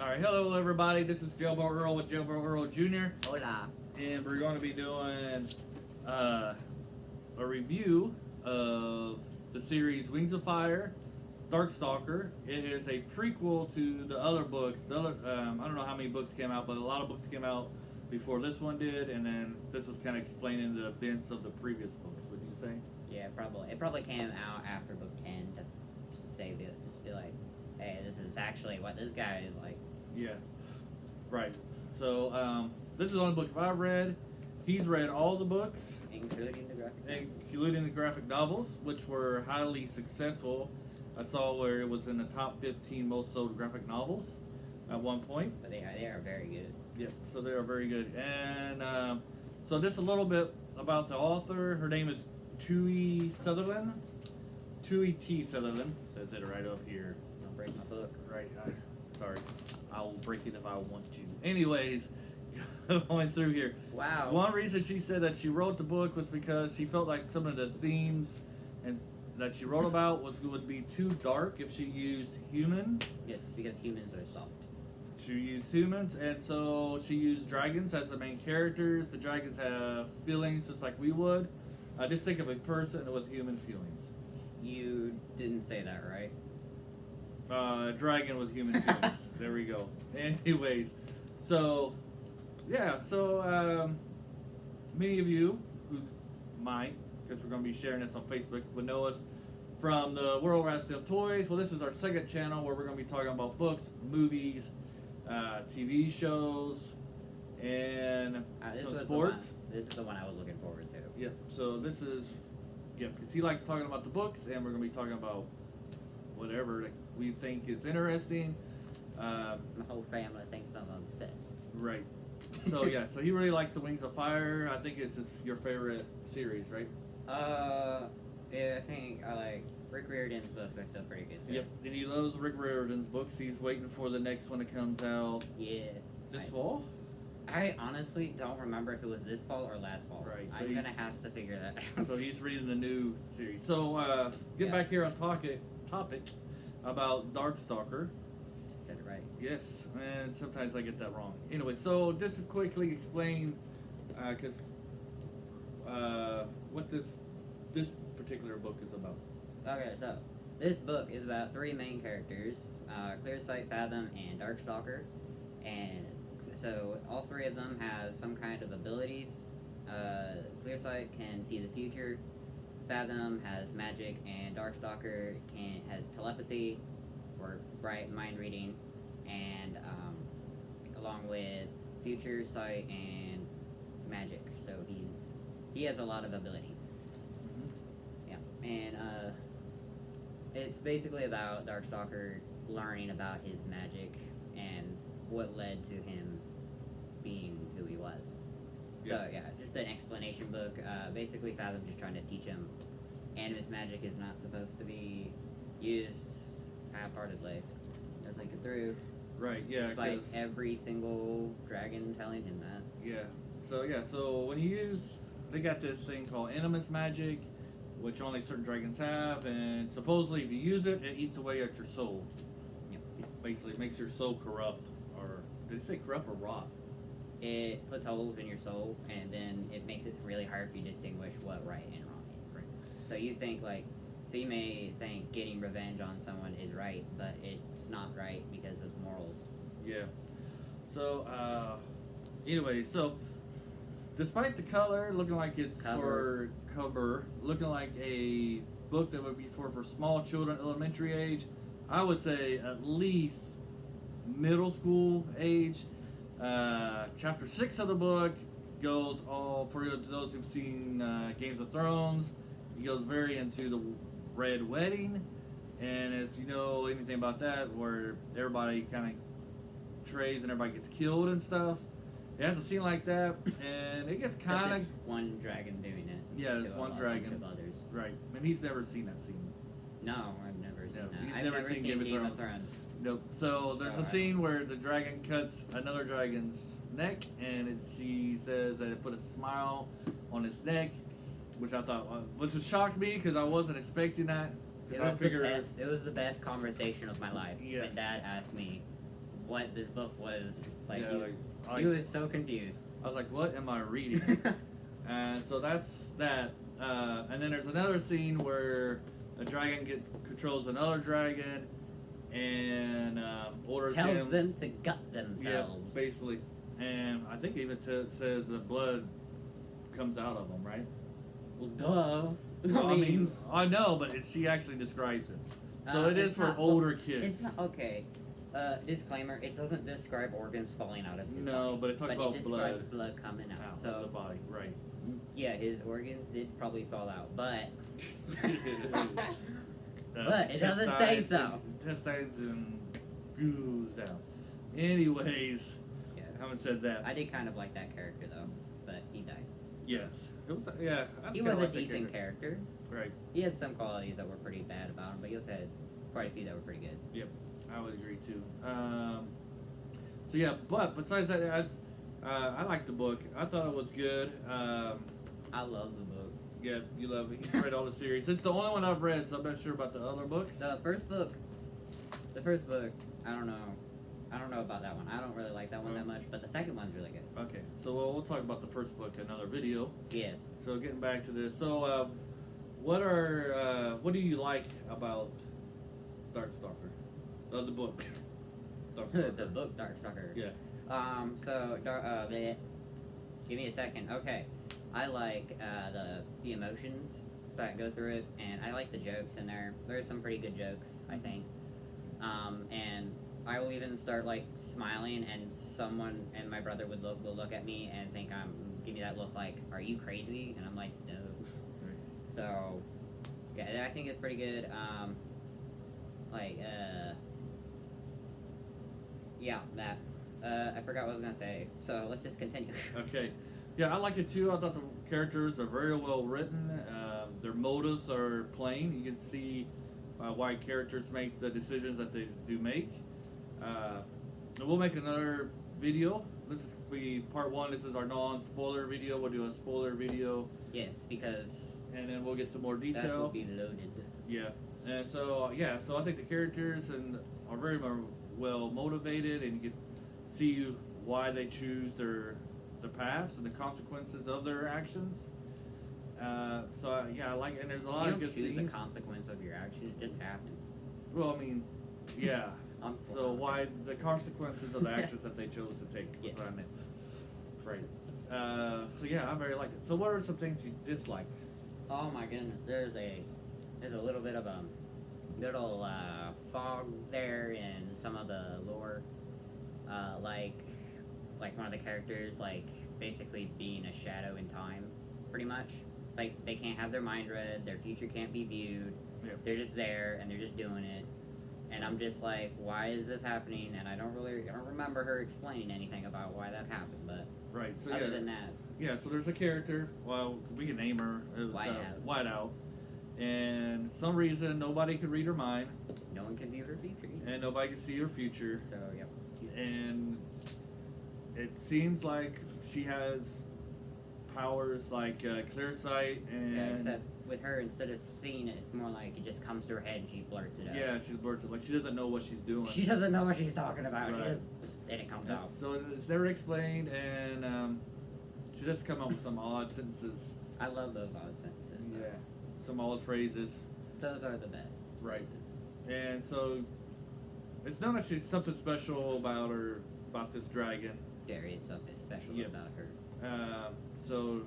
Alright, hello everybody, this is Jailbro Earl with Jailbro Earl Jr. Hola. And we're going to be doing a review of the series Wings of Fire, Darkstalker. It is a prequel to the other books. I don't know how many books came out, but a lot of books came out before this one did, and then this was kind of explaining the events of the previous books, would you say? Yeah, probably. It probably came out after book 10 to just be like, hey, this is actually what this guy is like. Yeah, right. So, this is the only book I've read. He's read all the books, Including the graphic novel. including the graphic novels, which were highly successful. I saw where it was in the top 15 most sold graphic novels at one point. But they are very good. Yep, so they are very good. And so this a little bit about the author. Her name is Tui Sutherland. Tui T. Sutherland. Says it right up here. Don't break my book. Right. Sorry. I will break it if I want to. Anyways, going through here. Wow. One reason she said that she wrote the book was because she felt like some of the themes and that she wrote about would be too dark if she used humans. Yes, because humans are soft. She used humans, and so she used dragons as the main characters. The dragons have feelings just like we would. Just think of a person with human feelings. You didn't say that, right? Dragon with human feelings. There we go. Anyways, so yeah, so many of you who might, because we're going to be sharing this on Facebook, would know us from the World Wide of Toys. Well, this is our second channel where we're going to be talking about books, movies, TV shows, and some sports. This is the one I was looking forward to. Yep. So this is, because he likes talking about the books, and we're going to be talking about whatever that we think is interesting. My whole family thinks I'm obsessed. Right. So yeah, so he really likes the Wings of Fire. I think it's your favorite series, right? Yeah, I think I like Rick Riordan's books are still pretty good too. Yep. And he loves Rick Riordan's books. He's waiting for the next one that comes out. Yeah. This fall? I honestly don't remember if it was this fall or last fall. Right, so I'm gonna have to figure that out. So he's reading the new series. So get back here on topic about Darkstalker. Said it right. Yes, and sometimes I get that wrong. Anyway, so just to quickly explain, because what this particular book is about. Okay, so this book is about three main characters: Clearsight, Fathom, and Darkstalker. And so all three of them have some kind of abilities. Clearsight can see the future. Fathom has magic, and Darkstalker has telepathy, or mind reading, and along with future sight and magic. So he has a lot of abilities. Yeah, and it's basically about Darkstalker learning about his magic and what led to him being who he was. So yeah, just an explanation book. Basically, Fathom just trying to teach him animus magic is not supposed to be used half-heartedly. To think it through. Right. Yeah. Despite every single dragon telling him that. Yeah. So when you use, they got this thing called animus magic, which only certain dragons have, and supposedly if you use it, it eats away at your soul. Yep. Basically, it makes your soul corrupt, or did it say corrupt or rot? It puts holes in your soul, and then it makes it really hard for you to distinguish what right and wrong is. Right. So you may think getting revenge on someone is right, but it's not right because of morals. Yeah. So anyway, so despite the color looking like it's for cover, looking like a book that would be for small children, elementary age, I would say at least middle school age. Chapter 6 of the book goes all, for those who've seen Games of Thrones, he goes very into the Red Wedding, and if you know anything about that, where everybody kind of trays and everybody gets killed and stuff, it has a scene like that, and it gets kind of one dragon doing it. Yeah, there's one dragon. Bunch of others. Right, and he's never seen that scene. No, I've never seen that. He's I've never seen Game of Thrones. Nope. So there's a scene where the dragon cuts another dragon's neck, and she says that it put a smile on his neck, which I thought, which shocked me because I wasn't expecting that. It was the best conversation of my life. Yeah. When Dad asked me, what this book was. Like, Yeah, he was so confused. I was like, what am I reading? And so that's that. And then there's another scene where a dragon controls another dragon and orders Tells him them to gut themselves. Yeah, basically. And I think it even says the blood comes out of them, right? Well, duh. Well, I mean, I know, but she actually describes it. So it is for older kids. It's not okay. Disclaimer: it doesn't describe organs falling out of his body. No, but it talks about it describes blood coming out. So of the body, right? Yeah, his organs did probably fall out, but but it doesn't say so. Intestines and goos down. Anyways, Yeah. I haven't said that. I did kind of like that character though, but he died. Yes, it was. Yeah, He was a decent character. Right. He had some qualities that were pretty bad about him, but he also had quite a few that were pretty good. Yep, I would agree too. So yeah, but besides that, I liked the book. I thought it was good. I love the book. Yeah, you love it. You read all the series. It's the only one I've read, so I'm not sure about the other books. The first book, I don't know. I don't know about that one. I don't really like that one that much, but the second one's really good. Okay, so we'll talk about the first book in another video. Yes. So getting back to this, so what do you like about Darkstalker? The book. Darkstalker. The book Darkstalker. Yeah. Give me a second. Okay. I like the emotions that go through it, and I like the jokes in there. There's some pretty good jokes, I think. And I will even start like smiling, and my brother will look at me and think give me that look like, are you crazy? And I'm like, no. Right. So, yeah, I think it's pretty good. Yeah, that. I forgot what I was gonna say. So let's just continue. Okay. Yeah, I like it too. I thought the characters are very well written. Their motives are plain. You can see why characters make the decisions that they do make. And we'll make another video. This is be part one. This is our non-spoiler video. We'll do a spoiler video. Yes, because and then we'll get to more detail. that will be loaded. Yeah, and so so I think the characters are very well motivated, and you can see why they choose their paths and the consequences of their actions. I like, and there's a lot of good things. You don't choose the consequence of your action; it just happens. Well, I mean, yeah. So why the consequences of the actions that they chose to take? Yes. What I meant. Right. So yeah, I very like it. So what are some things you disliked? Oh my goodness, there's a little bit of a little fog there in some of the lore, like one of the characters basically being a shadow in time, pretty much. Like they can't have their mind read, their future can't be viewed. Yep. They're just there and they're just doing it. And I'm just like, why is this happening? And I don't remember her explaining anything about why that happened. But right. So other than that, yeah. So there's a character. Well, we can name her. It was, Whiteout. And some reason nobody could read her mind. No one can view her future. And nobody can see her future. So yep. And it seems like she has powers like clear sight and. Yeah, except with her, instead of seeing it, it's more like it just comes to her head and she blurts it out. Yeah, she blurts it. Like she doesn't know what she's doing. She doesn't know what she's talking about. Right. She just and it comes out. So it's never explained, and she does come up with some odd sentences. I love those odd sentences. Though. Yeah, some odd phrases. Those are the best. Right. Phrases. And so it's not actually something special about her, about this dragon. There is something special about her. So,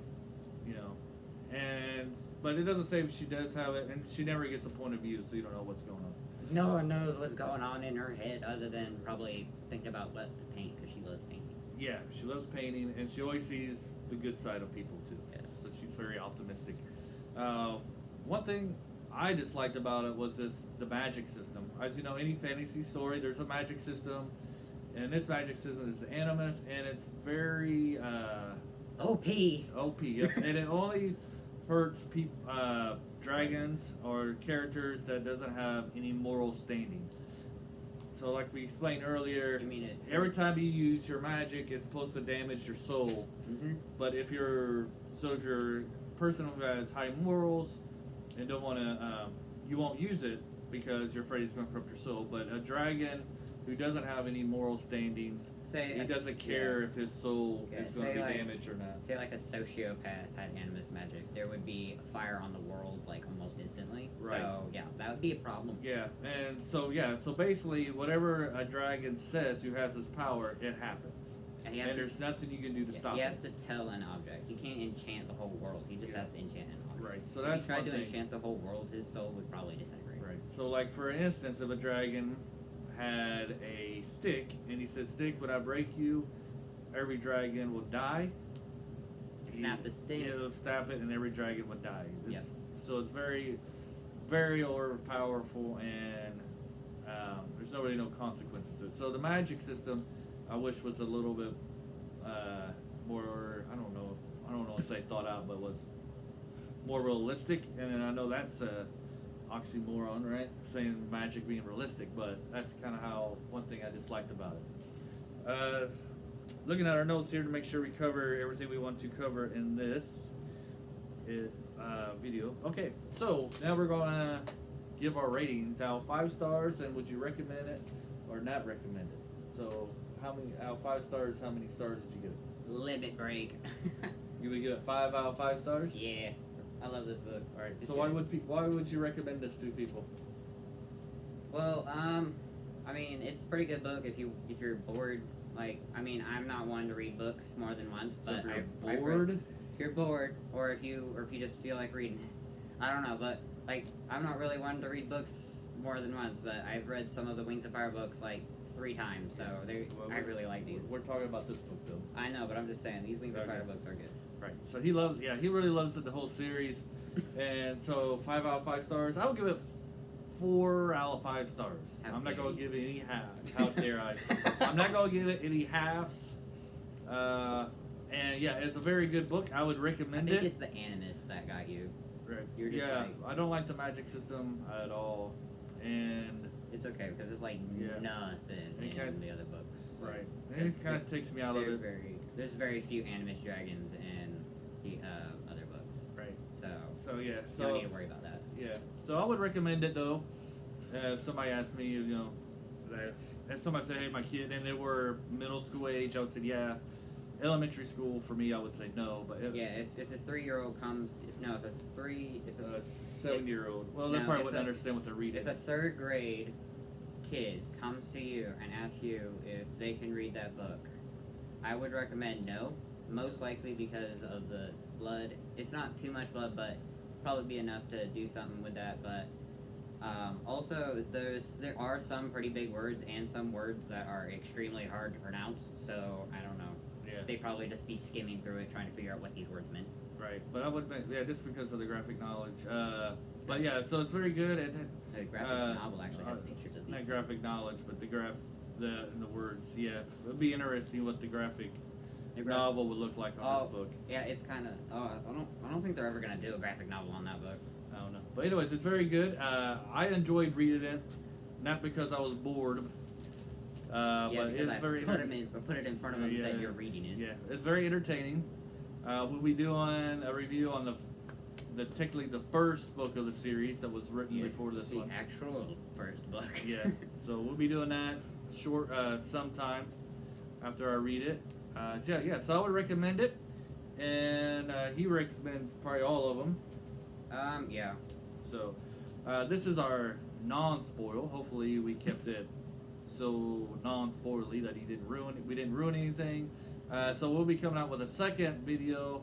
but it doesn't say if she does have it, and she never gets a point of view, so you don't know what's going on. No one knows what's going on in her head other than probably thinking about what to paint because she loves painting. Yeah, she loves painting, and she always sees the good side of people too. Yes. So she's very optimistic. One thing I disliked about it was the magic system. As you know, any fantasy story, there's a magic system, and this magic system is animus, and it's very OP. OP, yep. And it only hurts dragons or characters that doesn't have any moral standing. So, like we explained earlier, You mean it every hurts? time you use your magic, it's supposed to damage your soul. Mm-hmm. But if you're a person who has high morals and don't want to, you won't use it because you're afraid it's going to corrupt your soul. But a dragon who doesn't have any moral standings. He doesn't care if his soul is going to be damaged or not. Say like a sociopath had animus magic, there would be a fire on the world like almost instantly. Right. So yeah, that would be a problem. Yeah, and so basically, whatever a dragon says who has this power, it happens. And there's nothing you can do to stop it. He has to tell an object. He can't enchant the whole world. He just has to enchant an object. Right. So that's if he tried to enchant the whole world, his soul would probably disintegrate. Right. So like for instance, if a dragon had a stick and he said, "Stick, when I break you, every dragon will die." Snap the stick. He'll snap it, and every dragon would die. Yep. So it's very, very overpowerful, and there's no consequences to it. So the magic system, I wish was a little bit more. I don't know if say thought out, but was more realistic. And I know that's a oxymoron, right? Saying magic being realistic, but that's kind of how one thing I disliked about it. Looking at our notes here to make sure we cover everything we want to cover in this video. Okay, so now we're gonna give our ratings out 5 stars, and would you recommend it or not recommend it? So how many out of 5 stars? How many stars did you give it? Limit break. You would give it 5 out of 5 stars? Yeah, I love this book. All right. So why would you recommend this to people? Well, I mean, it's a pretty good book if you're bored. Like, I mean, I'm not one to read books more than once, but if you're bored, or if you just feel like reading, I don't know, but like, I'm not really one to read books more than once, but I've read some of the Wings of Fire books like 3 times, so I really like these. We're talking about this book though. I know, but I'm just saying these Wings of Fire books are good. Right. So he really loves the whole series, and so 5 out of 5 stars. I would give it 4 out of 5 stars. I'm not going to give it any halves. How dare I? I'm not going to give it any halves. And yeah, it's a very good book. I would recommend it. I think it's the animus that got you. Right. You're just I don't like the magic system at all, and it's okay because it's like nothing in the other books. Right. It kind of takes me out of it. There's very few animus dragons in the other books. Right. So yeah. So you don't need to worry about that. Yeah. So I would recommend it though. If somebody asked me, if somebody said, "Hey, my kid," and they were middle school age, I would say, "Yeah." Elementary school for me, I would say no. But if a 3-year-old comes, if a 7-year-old, well, they probably wouldn't understand what they're reading. If a 3rd grade kid comes to you and asks you if they can read that book, I would recommend no. Most likely because of the blood. It's not too much blood, but probably be enough to do something with that. But also, there are some pretty big words and some words that are extremely hard to pronounce. So I don't know. Yeah. They'd probably just be skimming through it, trying to figure out what these words meant. Right, but I would, just because of the graphic knowledge. But yeah, so it's very good. And the graphic novel actually has pictures of these. Not graphic knowledge, but the words. Yeah, it would be interesting what the graphic novel would look like on this book. Yeah, it's kind of. I don't think they're ever gonna do a graphic novel on that book. I don't know, but anyways, it's very good. I enjoyed reading it, not because I was bored. But it's very put it in front of him and said you're reading it. Yeah, it's very entertaining. We'll be doing a review on technically the first book of the series that was written before this one. The actual first book. Yeah, so we'll be doing that sometime after I read it. So I would recommend it, and he recommends probably all of them. Yeah. So this is our non-spoil. Hopefully we kept it so non-spoilerly that we didn't ruin anything. So we'll be coming out with a second video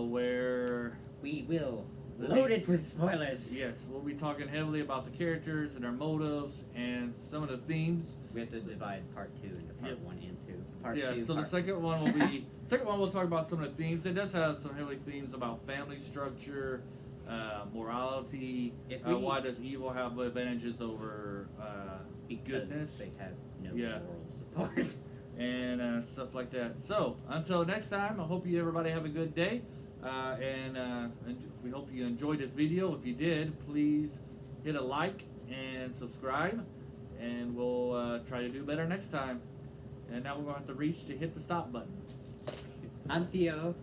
where we will load it with spoilers. Yes, we'll be talking heavily about the characters and their motives and some of the themes. We have to divide part 2 into part 1 and 2. So the second one will be we'll talk about some of the themes. It does have some heavy themes about family structure, morality. Why does evil have advantages over goodness? They have no moral support. And stuff like that. So until next time, I hope everybody have a good day, and we hope you enjoyed this video. If you did, please hit a like and subscribe, and we'll try to do better next time. And now we're going to have to reach to hit the stop button. I'm Tio.